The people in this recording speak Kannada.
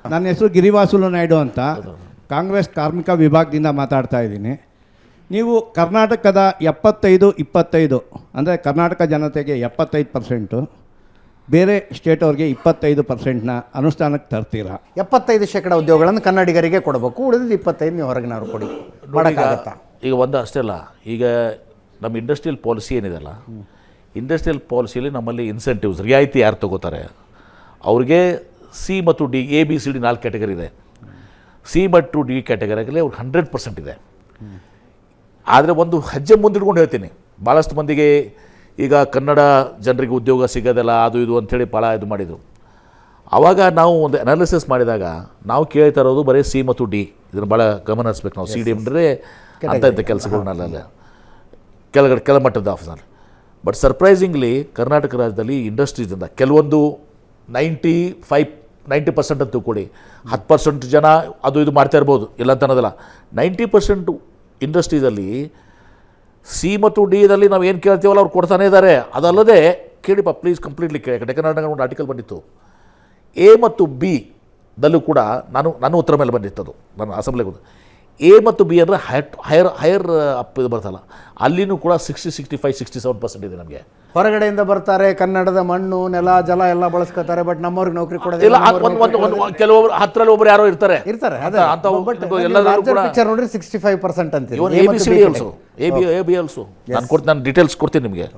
ನನ್ನ ಹೆಸರು ಗಿರಿವಾಸುಲು ನಾಯ್ಡು ಅಂತ, ಕಾಂಗ್ರೆಸ್ ಕಾರ್ಮಿಕ ವಿಭಾಗದಿಂದ ಮಾತಾಡ್ತಾ ಇದ್ದೀನಿ. ನೀವು ಕರ್ನಾಟಕದ 75-25 ಅಂದರೆ ಕರ್ನಾಟಕ ಜನತೆಗೆ 75%, ಬೇರೆ ಸ್ಟೇಟ್ ಅವ್ರಿಗೆ 25%ನ ಅನುಷ್ಠಾನಕ್ಕೆ ತರ್ತೀರಾ? 75% ಉದ್ಯೋಗಗಳನ್ನು ಕನ್ನಡಿಗರಿಗೆ ಕೊಡಬೇಕು, ಉಳಿದಿದ್ದು 25 ನೀವು ಹೊರಗಿನವ್ರು ಕೊಡಿ. ಮಾಡೋಕ್ಕಾಗತ್ತಾ? ಈಗ ಒಂದು ಅಷ್ಟೇ ಅಲ್ಲ, ಈಗ ನಮ್ಮ ಇಂಡಸ್ಟ್ರಿಯಲ್ ಪಾಲಿಸಿ ಏನಿದೆಲ್ಲ, ಇಂಡಸ್ಟ್ರಿಯಲ್ ಪಾಲಿಸಿಯಲ್ಲಿ ನಮ್ಮಲ್ಲಿ ಇನ್ಸೆಂಟಿವ್ಸ್ ರಿಯಾಯಿತಿ ಯಾರು ತಗೋತಾರೆ ಅವ್ರಿಗೆ ಸಿ ಮತ್ತು D, A B C D 4 category ಇದೆ. ಸಿ ಮತ್ತು ಡಿ ಕ್ಯಾಟಗರಿಯಲ್ಲಿ ಅವ್ರಿಗೆ 100% ಇದೆ. ಆದರೆ ಒಂದು ಹೆಜ್ಜೆ ಮುಂದಿಡ್ಕೊಂಡು ಹೇಳ್ತೀನಿ, ಭಾಳಷ್ಟು ಮಂದಿಗೆ ಈಗ ಕನ್ನಡ ಜನರಿಗೆ ಉದ್ಯೋಗ ಸಿಗೋದಿಲ್ಲ ಅದು ಇದು ಅಂಥೇಳಿ ಭಾಳ ಇದು ಮಾಡಿದರು. ಆವಾಗ ನಾವು ಒಂದು ಅನಾಲಿಸಿಸ್ ಮಾಡಿದಾಗ ನಾವು ಕೇಳ್ತಾ ಇರೋದು ಬರೀ ಸಿ ಮತ್ತು ಡಿ, ಇದನ್ನು ಭಾಳ ಗಮನ ಹರಿಸ್ಬೇಕು ನಾವು. ಸಿ ಡಿ ಅಂದರೆ ಅಂಥ ಕೆಲಸಗಳನ್ನೆಲ್ಲ ಕೆಳಮಟ್ಟದ ಆಫೀಸಲ್ಲಿ. ಬಟ್ ಸರ್ಪ್ರೈಸಿಂಗ್ಲಿ ಕರ್ನಾಟಕ ರಾಜ್ಯದಲ್ಲಿ ಇಂಡಸ್ಟ್ರೀಸಿಂದ ಕೆಲವೊಂದು 90% ಅಂತ ತಿಳ್ಕೊಳ್ಳಿ, 10% ಜನ ಅದು ಇದು ಮಾಡ್ತಾ ಇರ್ಬೋದು, ಇಲ್ಲ ಅಂತ ಅನ್ನೋದಿಲ್ಲ. 90% ಇಂಡಸ್ಟ್ರೀಸಲ್ಲಿ ಸಿ ಮತ್ತು ಡಿದಲ್ಲಿ ನಾವು ಏನು ಕೇಳ್ತೀವಲ್ಲ ಅವ್ರು ಕೊಡ್ತಾನೆ ಇದ್ದಾರೆ. ಅದಲ್ಲದೆ ಕೇಳಿಪ್ಪ ಪ್ಲೀಸ್ ಕಂಪ್ಲೀಟ್ಲಿ ಕೇಳಿ, ಕರ್ನಾಟಕ ಒಂದು ಆರ್ಟಿಕಲ್ ಬಂದಿತ್ತು, ಎ ಮತ್ತು ಬಿ ದಲ್ಲೂ ಕೂಡ ನನ್ನ ಉತ್ತರ ಮೇಲೆ ಬಂದಿತ್ತದು, ನಾನು ಅಸೆಂಬ್ಲಿಗೆ ಎ ಮತ್ತು ಬಿ ಅಂದರೆ ಹೈಯರ್ ಅಪ್ ಇದು ಬರ್ತಲ್ಲ, ಅಲ್ಲಿನೂ ಕೂಡ 65-67% ಇದೆ ನಮಗೆ. ಹೊರಗಡೆಯಿಂದ ಬರ್ತಾರೆ, ಕನ್ನಡದ ಮಣ್ಣು ನೆಲ ಜಲ ಎಲ್ಲ ಬಳಸ್ಕೊತಾರೆ, ಬಟ್ ನಮ್ಮವ್ರಿಗೆ ನೌಕರಿ ಕೊಡೋದಿಲ್ಲ. ಕೆಲವೊಬ್ರು 10ರಲ್ಲಿ ಒಬ್ರು ಯಾರೋ ಇರ್ತಾರೆ. ಪಿಕ್ಚರ್ ನೋಡ್ರಿ 65% ಅಂತ. ABCD ಆಲ್ಸೋ, ABCD ಆಲ್ಸೋ ನಾನು ಡೀಟೇಲ್ಸ್ ಕೊಡ್ತೀನಿ ನಿಮಗೆ.